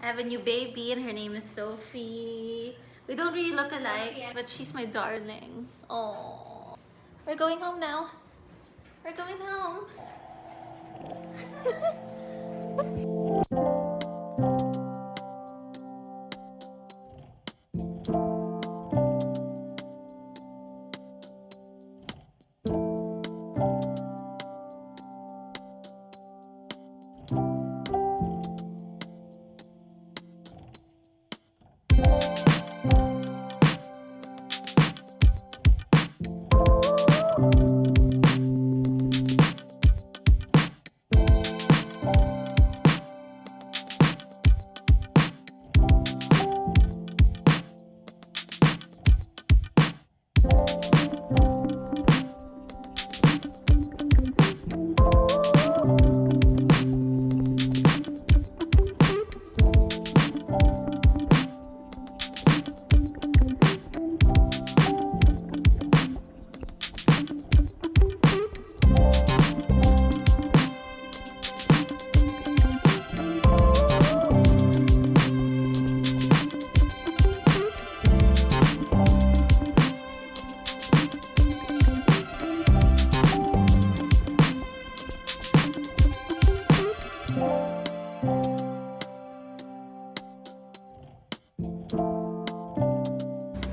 I have a new baby and her name is Sophie. We don't really look alike, but she's my darling. Oh, we're going home now. We're going home.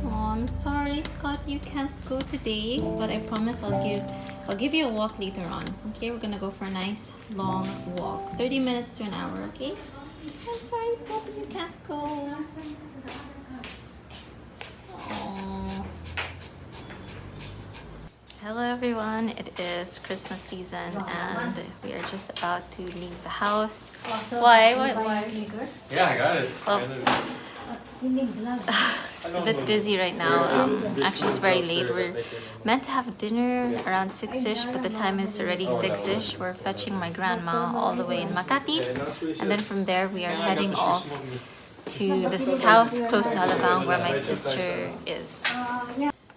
I'm sorry, Scott, you can't go today, but I promise I'll give you a walk later on. Okay, we're gonna go for a nice long walk. 30 minutes to an hour, okay? I'm sorry, Poppy, you can't go. Aww. Hello everyone, it is Christmas season and we are just about to leave the house. Why? Yeah, I got it. It's a bit busy right now. Actually, it's very late. We're meant to have dinner around 6ish, but the time is already 6ish. We're fetching my grandma all the way in Makati, and then from there we are heading off to the south, close to Alabang, where my sister is.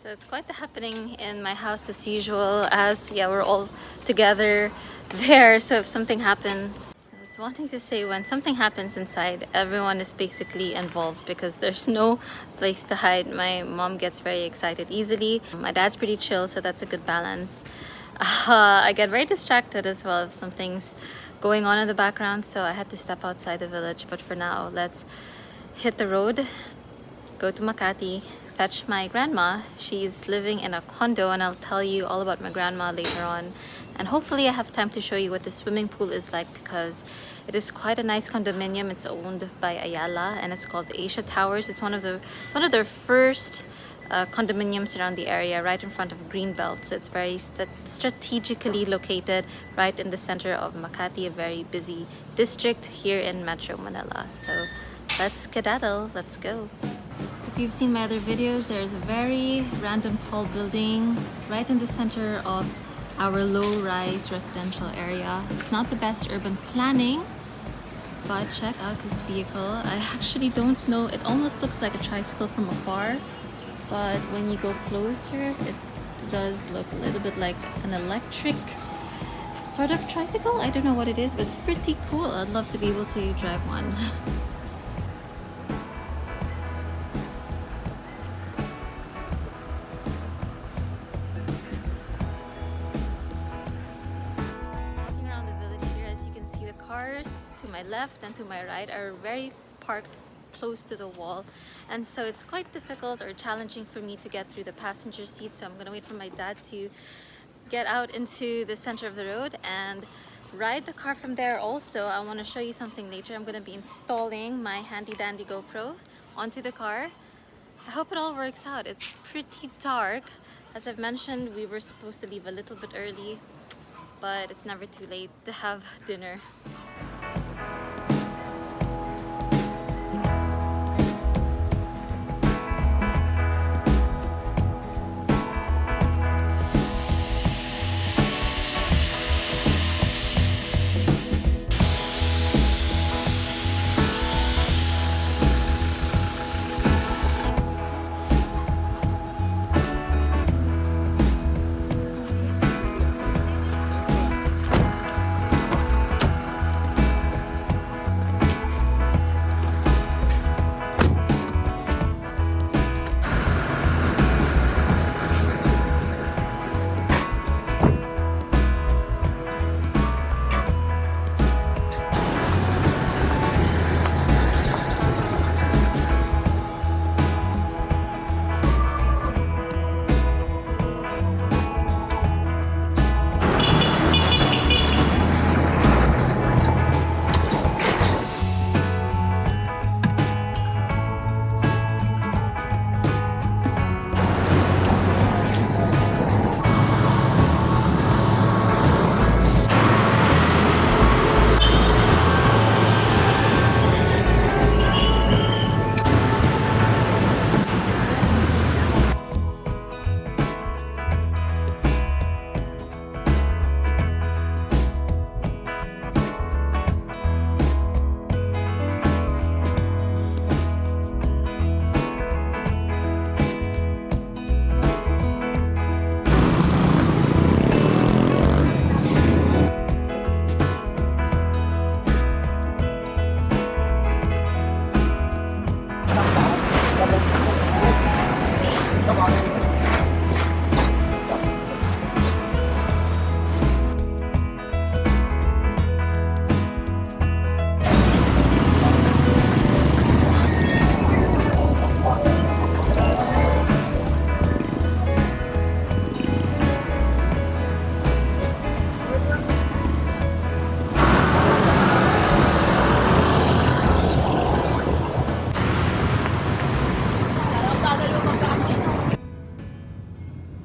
So it's quite the happening in my house as usual, as we're all together there. So if something happens, I was wanting to say, when something happens inside, everyone is basically involved because there's no place to hide. My mom gets very excited easily. My dad's pretty chill, so that's a good balance. I get very distracted as well if something's going on in the background, so I had to step outside the village. But for now, let's hit the road, go to Makati, fetch my grandma. She's living in a condo, and I'll tell you all about my grandma later on. And hopefully I have time to show you what the swimming pool is like, because it is quite a nice condominium. It's owned by Ayala and it's called Asia Towers. It's one of their first condominiums around the area, right in front of Greenbelt. So it's very strategically located right in the center of Makati, a very busy district here in Metro Manila. So let's skedaddle, let's go. If you've seen my other videos, there's a very random tall building right in the center of our low-rise residential area. It's not the best urban planning, but check out this vehicle. I actually don't know, it almost looks like a tricycle from afar, but when you go closer, it does look a little bit like an electric sort of tricycle. I don't know what it is, but it's pretty cool. I'd love to be able to drive one. To my left and to my right are very parked close to the wall, and so it's quite difficult or challenging for me to get through the passenger seat. So I'm gonna wait for my dad to get out into the center of the road and ride the car from there. Also, I want to show you something later. I'm gonna be installing my handy dandy GoPro onto the car. I hope it all works out. It's pretty dark. As I've mentioned, we were supposed to leave a little bit early, but it's never too late to have dinner.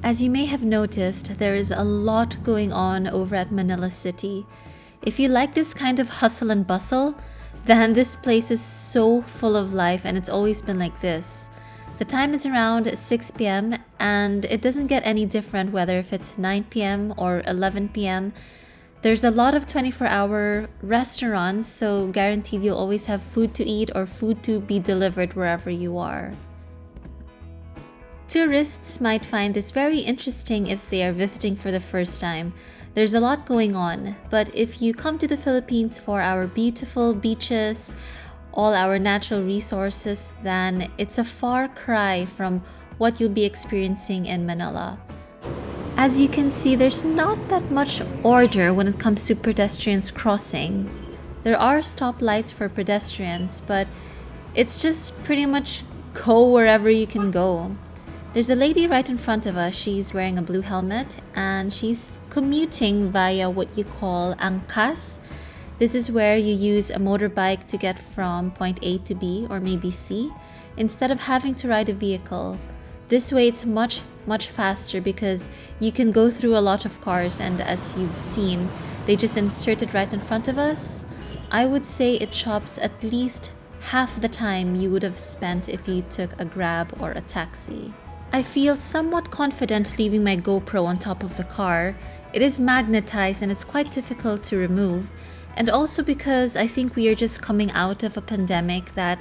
As you may have noticed, there is a lot going on over at Manila City. If you like this kind of hustle and bustle, then this place is so full of life, and it's always been like this. The time is around 6 p.m. and it doesn't get any different whether if it's 9 p.m. or 11 p.m. There's a lot of 24-hour restaurants, so guaranteed you'll always have food to eat or food to be delivered wherever you are. Tourists might find this very interesting if they are visiting for the first time. There's a lot going on, but if you come to the Philippines for our beautiful beaches, all our natural resources, then it's a far cry from what you'll be experiencing in Manila. As you can see, there's not that much order when it comes to pedestrians crossing. There are stoplights for pedestrians, but it's just pretty much go wherever you can go. There's a lady right in front of us. She's wearing a blue helmet and she's commuting via what you call angkas. This is where you use a motorbike to get from point A to B or maybe C instead of having to ride a vehicle. This way it's much faster because you can go through a lot of cars, and as you've seen, they just insert it right in front of us. I would say it chops at least half the time you would have spent if you took a Grab or a taxi. I feel somewhat confident leaving my GoPro on top of the car. It is magnetized and it's quite difficult to remove. And also because I think we are just coming out of a pandemic that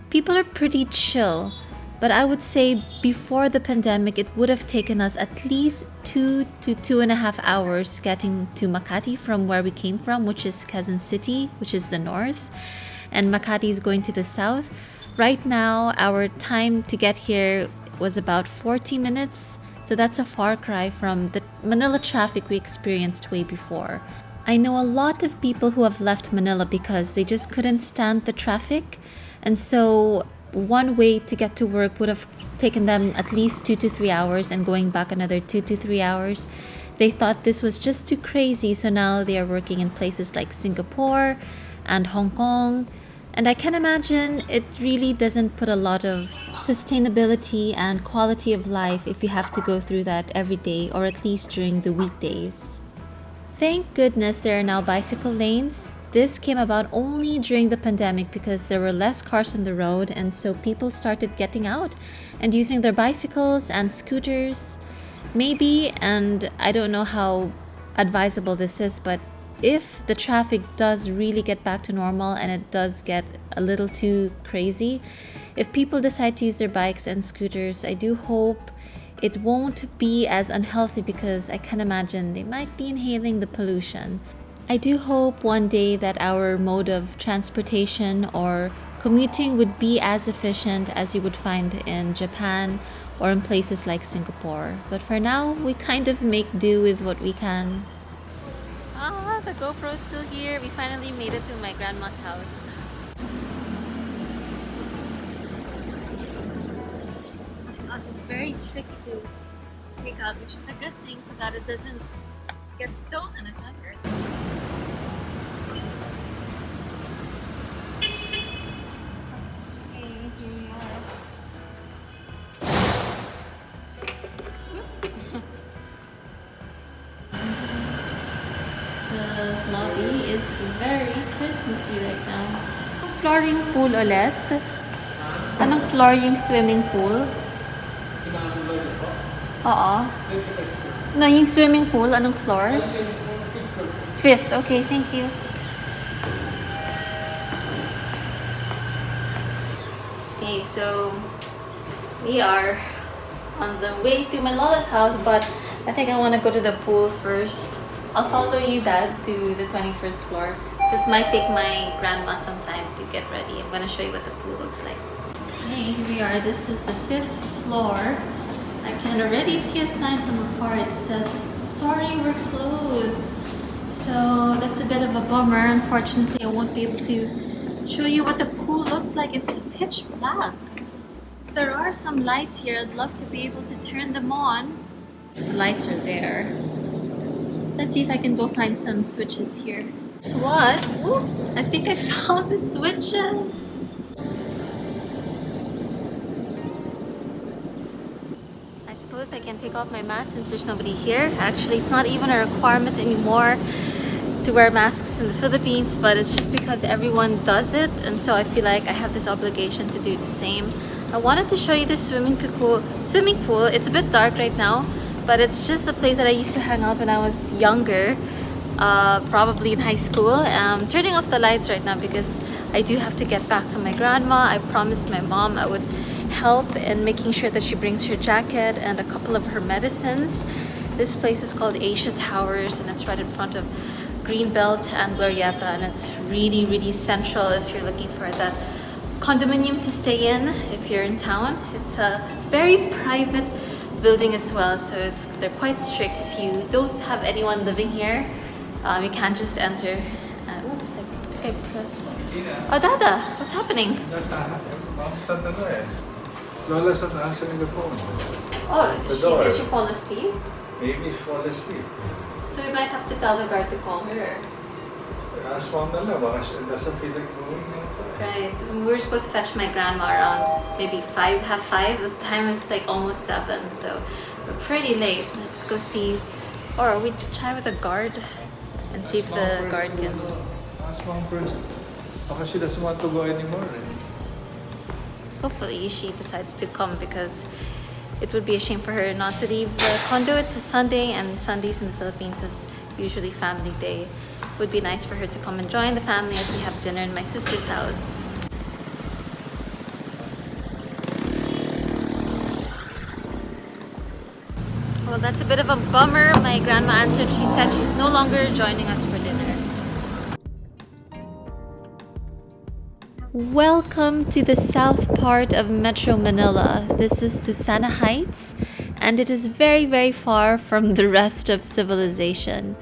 people are pretty chill. But I would say before the pandemic, it would have taken us at least 2 to 2.5 hours getting to Makati from where we came from, which is Quezon City, which is the north. And Makati is going to the south. Right now, our time to get here was about 40 minutes, so that's a far cry from the Manila traffic we experienced way before. I know a lot of people who have left Manila because they just couldn't stand the traffic, and so one way to get to work would have taken them at least 2 to 3 hours, and going back another 2 to 3 hours. They thought this was just too crazy, so now they are working in places like Singapore and Hong Kong. And I can imagine it really doesn't put a lot of sustainability and quality of life if you have to go through that every day, or at least during the weekdays. Thank goodness there are now bicycle lanes. This came about only during the pandemic because there were less cars on the road, and so people started getting out and using their bicycles and scooters. Maybe, and I don't know how advisable this is, but if the traffic does really get back to normal and it does get a little too crazy, if people decide to use their bikes and scooters, I do hope it won't be as unhealthy because I can imagine they might be inhaling the pollution. I do hope one day that our mode of transportation or commuting would be as efficient as you would find in Japan or in places like Singapore. But for now, we kind of make do with what we can. Ah, the GoPro's still here. We finally made it to my grandma's house. Oh, it's very tricky to take out, which is a good thing so that it doesn't get stolen if ever. Okay, here we are. The lobby is very Christmassy right now. Flooring pool ulit. Anong floor yung swimming pool? Oo. No, yung swimming pool, anong floor? Fifth. Okay, thank you. Okay, so we are on the way to my Lola's house, but I think I want to go to the pool first. I'll follow you, Dad, to the 21st floor. So it might take my grandma some time to get ready. I'm gonna show you what the pool looks like. Okay, here we are. This is the 5th floor. I can already see a sign from afar. It says, "Sorry, we're closed." So that's a bit of a bummer. Unfortunately, I won't be able to show you what the pool looks like. It's pitch black. If there are some lights here, I'd love to be able to turn them on. The lights are there. Let's see if I can go find some switches here. Guess what? Ooh, I think I found the switches. suppose I can take off my mask since there's nobody here. Actually, it's not even a requirement anymore to wear masks in the Philippines, but it's just because everyone does it, and so I feel like I have this obligation to do the same. I wanted to show you this swimming pool. It's a bit dark right now, but it's just a place that I used to hang out when I was younger, probably in high school. I'm turning off the lights right now because I do have to get back to my grandma. I promised my mom I would help in making sure that she brings her jacket and a couple of her medicines. This place is called Asia Towers, and it's right in front of Greenbelt and Glorieta, and it's really central if you're looking for that condominium to stay in if you're in town. It's a very private building as well, so they're quite strict. If you don't have anyone living here, you can't just enter. Oops, I think I pressed. Oh, Dada, what's happening? Lola's not answering the phone. Oh, did she fall asleep? Maybe she fall asleep. So we might have to tell the guard to call her. Ask mom na lang, baka she doesn't feel like going. Right. We were supposed to fetch my grandma around maybe 5, half 5. The time is like almost 7, so we're pretty late. Let's go see. Or we try with the guard and see if the guard can. Ask mom first. Baka she doesn't want to go anymore. Hopefully she decides to come, because it would be a shame for her not to leave the condo. It's a Sunday, and Sundays in the Philippines is usually family day. It would be nice for her to come and join the family as we have dinner in my sister's house. Well, that's a bit of a bummer. My grandma answered. She said she's no longer joining us for dinner. Welcome to the south part of Metro Manila. This is Susana Heights, and it is very far from the rest of civilization.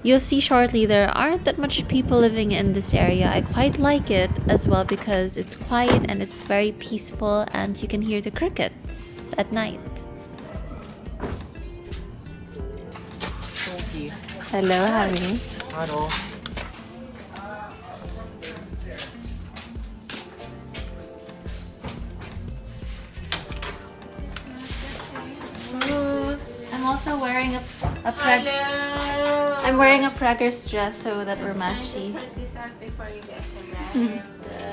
You'll see shortly there aren't that much people living in this area. I quite like it as well because it's quiet and it's very peaceful, and you can hear the crickets at night. Hello, Harry. Hello. I'm also wearing I'm wearing a Prager's dress so that we're matchy. This out before you guys arrived.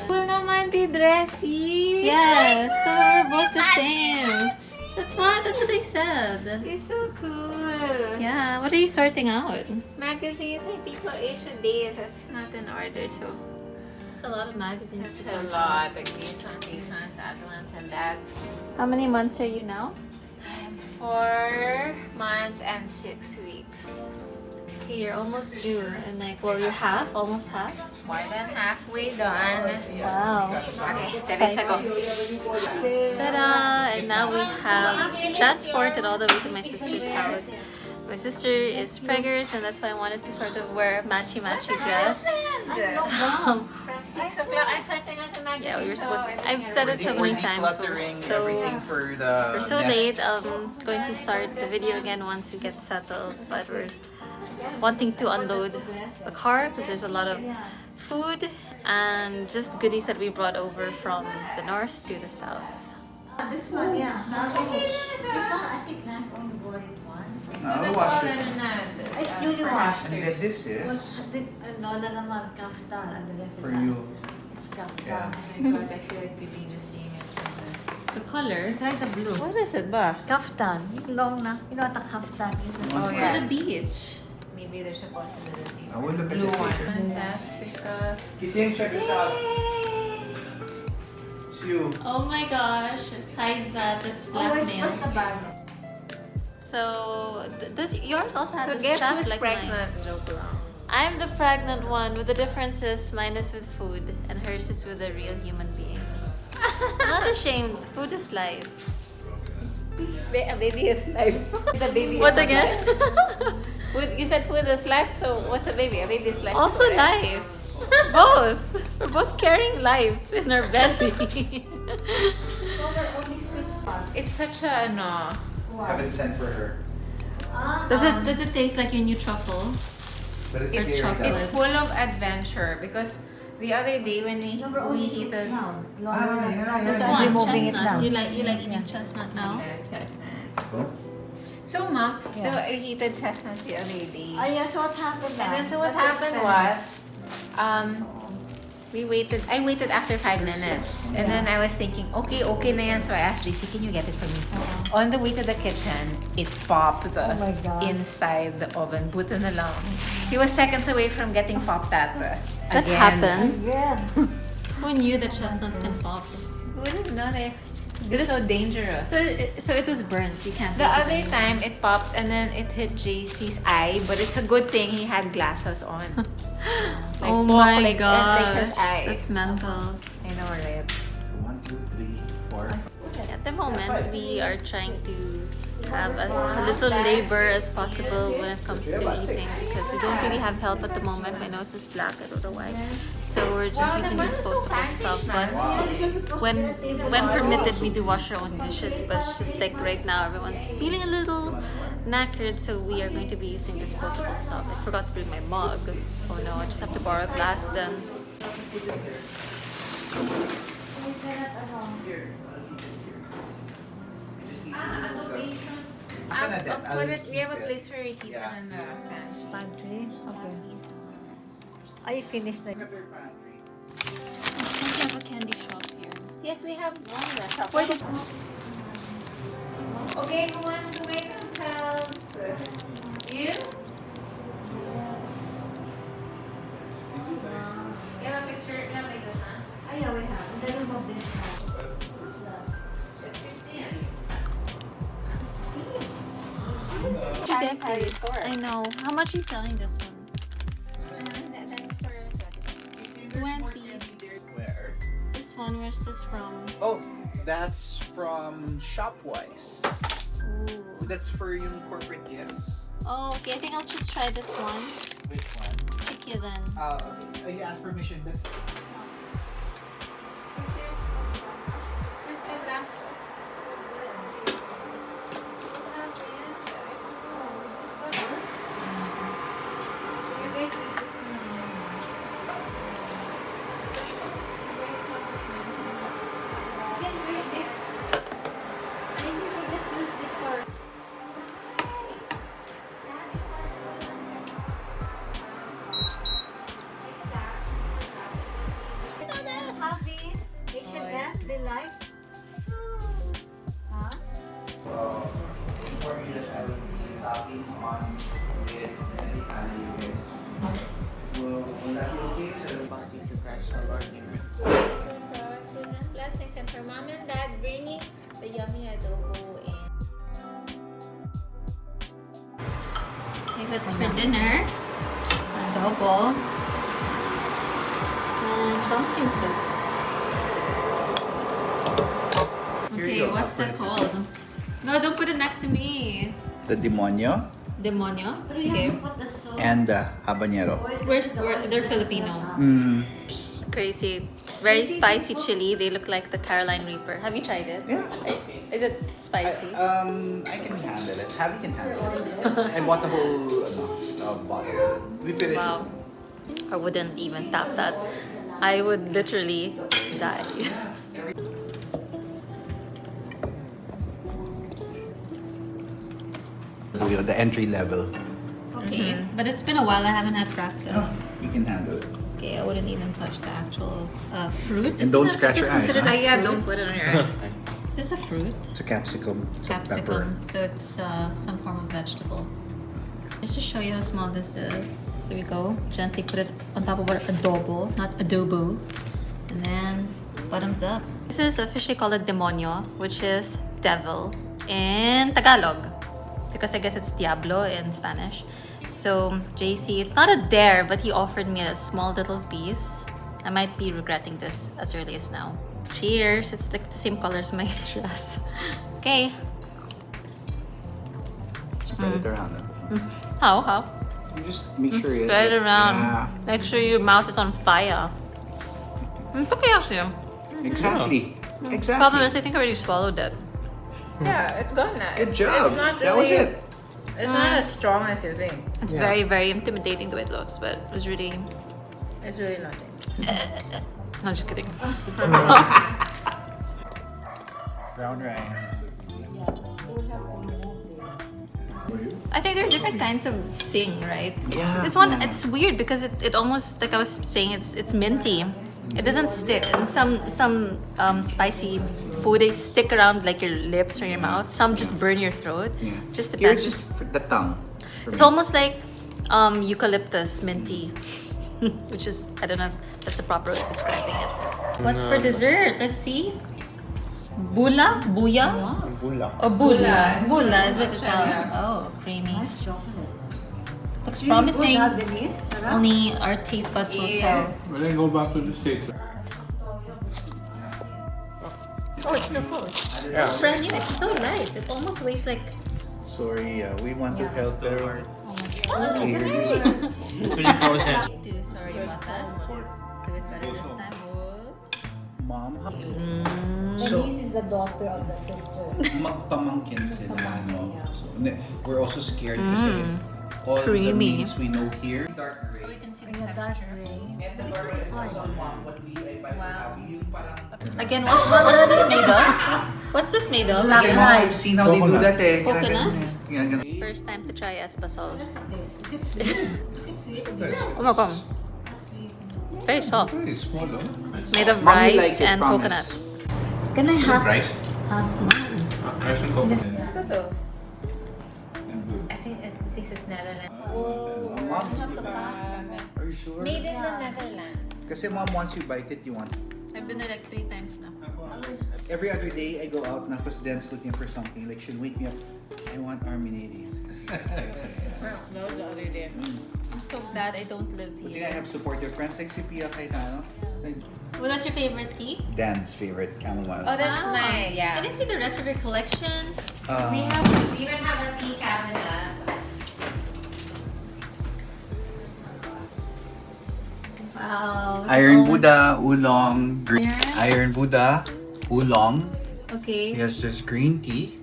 Cool naman di dressy. Yeah, so we're both the same. That's what I said. It's so cool. Yeah, what are you sorting out? Magazines and People Asia Days. That's not in order, so It's a lot of magazines. it's a lot. Like these ones, that ones, and that's. How many months are you now? I'm 4 months and 6 weeks. Okay, you're almost due, and like, well, you're almost half. More than halfway done. Wow. Okay, Teresa, go. Ta-da! And now we have transported all the way to my sister's house. My sister is preggers, and that's why I wanted to sort of wear a matchy dress. From 6 o'clock, I'm starting out the magazine. Yeah, we were supposed to, I've said it so many times, but we're so late. Going to start the video again once we get settled, but we're wanting to unload the car because there's a lot of food and just goodies that we brought over from the north to the south. This one, yeah. This one, I think last only bought it once. I'll wash it. It's newly washed. And then this is Lola naman, kaftan. for you. Kaftan. Yeah. Oh my god, I feel like we've been just seeing it from the... The color? It's like the blue. What is it ba? Kaftan. Yung long na. You know what a kaftan is? Oh, For yeah. the beach. Maybe there's a possibility. I will look at Blue it one. later. Fantastic. Kitty, check this out. It's you. Oh my gosh, hide that, that's blackmail. Where's the bag? So, does yours also has So a guess strap who's like mine? pregnant? Joke lang. I'm the pregnant one, with the difference is mine is with food and hers is with a real human being. I'm not ashamed, food is life. A baby is life. The baby What is not again? life. Food, you said food is life, so what's a baby? A baby is life. Also too, right? life. Both. We're both carrying life in our belly. It's such a no. Haven't sent for her. Does it taste like your new truffle? But it's Or scary. chocolate. It's full of adventure because The other day when we heated This one, Removing it chestnut. now. You like eating chestnut now? chestnut. So mom, Yeah. I heated chestnuts the other day. Oh yeah, so what happened And then now? so what happened was, I waited after 5 minutes. And then I was thinking, okay na yan. So I asked JC, can you get it for me? On the way to the kitchen, it popped my God. inside the oven. Buto na lang. He was seconds away from getting popped at That again. happens. Again. Who knew that chestnuts can pop? Who wouldn't know they're so dangerous. So it was burnt. You can't. The eat it other anymore. time, it popped and then it hit JC's eye, but it's a good thing he had glasses on. Like, Oh poke, my like, god. like his eye. That's mental. I know, right? 1, 2, 3, 4. At the moment, we are trying to have as little labor as possible when it comes to eating because we don't really have help at the moment. My nose is black, I don't know why. So we're just using disposable stuff. But when permitted, we do wash our own dishes. But it's just like right now, everyone's feeling a little knackered, so we are going to be using disposable stuff. I forgot to bring my mug. Oh no, I just have to borrow a glass then. I'll put it, we have a place where we keep it in the pantry. Pantry? Okay. Are you finished like? I think we have a candy shop here. Yes, we have one in the shop. Where did- Okay, who wants to make themselves? You? You have a picture? You have like this, huh? Oh yeah, we have. And then remove this now. It's Christine. I know. How much are you selling this one? That's for 20. Where? This one, where's this from? Oh, that's from Shopwise. Ooh. That's for yung corporate gifts. Oh, okay. I think I'll just try this one. Which one? Chicky then. You asked permission. That's Asian dance, they like? Huh? for me that I will be talking on with any family you guys. Will that be okay? So Thank you for blessings and for mom and dad bringing the yummy adobo in. Okay, that's for dinner. Adobo. And pumpkin soup. Here you Okay, go. what's that called? No, don't put it next to me. the demonio Demonyo? Okay. and the habanero. They're Filipino. Crazy. Very spicy chili. They look like the Caroline Reaper. Have you tried it? Yeah. Is it spicy? I can handle it. Javi can handle it. I bought the whole bottle. We finished Wow. I wouldn't even tap that. I would literally die. the entry level. Okay, but it's been a while. I haven't had practice. You can handle it. Okay, I wouldn't even touch the actual fruit. And don't scratch this your eyes, considered huh? a Yeah, fruit? don't put it on your eyes. Is this a fruit? It's a capsicum. It's a pepper. Capsicum. So it's some form of vegetable. Just to show you how small this is. Here we go. Gently put it on top of our adobo, not adobo. And then bottoms up. This is officially called a demonyo, which is devil in Tagalog. Because I guess it's diablo in Spanish. So JC, it's not a dare, but he offered me a small little piece. I might be regretting this as early as now. Cheers! It's like the same color as my dress. Okay. Spread it around. How? You just make sure you Spread it around. Yeah, Make sure your mouth is on fire. It's okay actually. exactly. Exactly. Problem is I think I already swallowed it. Yeah, it's gone now. Good job. It's not That was really- it. It's not as strong as you think. It's very, very intimidating the way it looks, but it's really It's really nothing. No, I'm just kidding. Brown rice. I think there are different kinds of sting, right? Yeah. This one, it's weird because it almost, like I was saying, it's minty. It doesn't stick. And some spicy food, they stick around like your lips or your mouth. Some just burn your throat. Yeah. Just Here depends. it's just the tongue. for It's me. almost like eucalyptus minty, which is, I don't know if that's a proper way of describing it. What's for dessert? Let's see. Bula? Buya? Bula. Or bula? Bula, is it Italian? Oh, creamy. Looks promising. Only our taste buds will tell. When I go back to the States. Oh, it's still cold. Yeah. Brand new. It's so light. It almost weighs like. Sorry, we want to help her. Oh, It's really frozen. sorry about that. Do it better this time. Mom, So, This is the daughter of the sister. magpamangkin sila, no? So, we're also scared kasi all the Creamy. meats we know here. Dark gray. We can see In the the dark texture. gray. And the dark is also what we buy for Happy. Yung parang Again, what's this made of? What's this made of? Kasi mom, I've seen how they do Coconut. that eh. Coconut? Yeah, ganun. First time to try espasol. Is it sweet? Is it sweet? Oh my god. Very soft. very small, oh. Made of Mommy rice likes it, and promise. coconut. Can I have Rice? mine? Rice and coconut. It's good though. I think this is Netherlands. Mom, are you sure? Made in the Netherlands. Kasi mom, once you bite it, you want. I've been there like 3 times now. Every other day, I go out na because Dan's looking for something. Like, she'll wake me up. I want Armenides. No, the other day. I'm so glad I don't live Buti here. I have supportive friends like si Pia kahit ano. Like, Well, that's your favorite tea? Dan's favorite chamomile. Oh, that's Wow. my, yeah. Can I see the rest of your collection? We even have a tea cabinet. Wow. Iron Oh, Buddha, oolong, green. Iron? Iron Buddha, oolong. Okay. Yes, there's green tea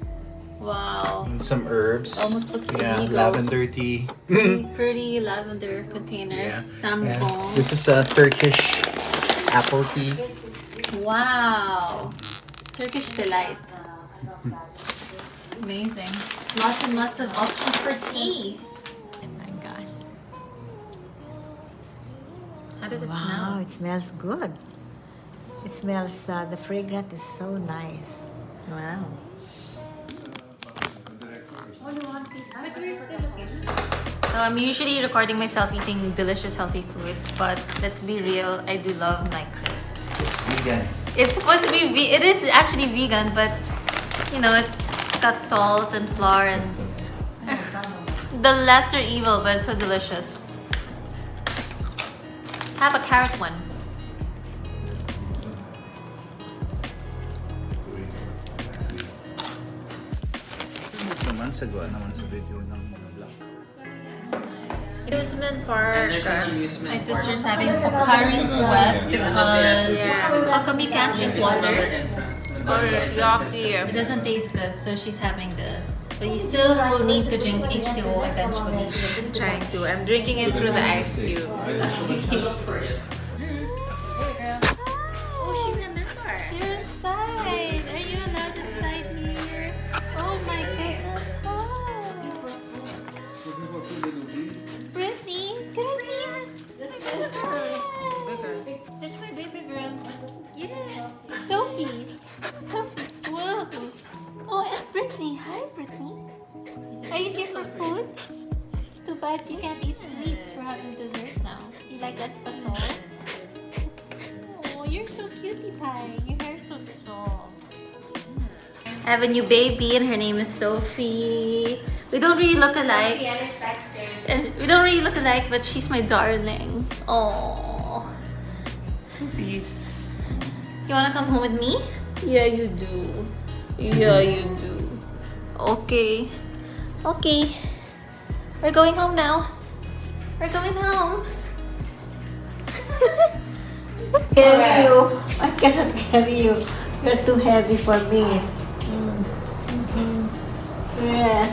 Wow. and some herbs. Almost looks Yeah, illegal. lavender tea. Pretty lavender container. Yeah. Sampong. This is a Turkish apple tea. Wow. Turkish delight. Amazing. Lots and lots of options for tea. Oh my gosh. How does it Wow, smell? it smells good. It smells, the fragrance is so nice. Wow. I'm usually recording myself eating delicious healthy food, but let's be real, I do love my crisps. Vegan. It's supposed to be, it is actually vegan, but you know, it's got salt and flour and the lesser evil, but it's so delicious. Have a carrot one. Naman sagwa naman sa video ng mga vlog. Amusement park. There's an amusement My park. sister's having Pocari sweat because how come you can't drink water? Or yucky. It doesn't taste good, so she's having this. But you still will need to drink H2O eventually. Trying to. I'm drinking it through the ice cubes. Look for it. Oh, she remembered. You're inside. Are you allowed inside here? Oh my goodness. Brittany, can I see it? That's my baby girl. Yes. Sophie. Whoa. Oh, and Brittany. Hi, Brittany. Are you here for food? Too bad you can't eat sweets. We're having dessert now. You like espasol? Oh, you're so cutie pie. Your hair's so soft. I have a new baby and her name is Sophie. We don't really look alike. We don't really look alike, but she's my darling. Oh. You wanna come home with me? Yeah, you do. Yeah, you do. Okay. Okay. We're going home now. We're going home. Carry you. I cannot carry you. You're too heavy for me. Yeah.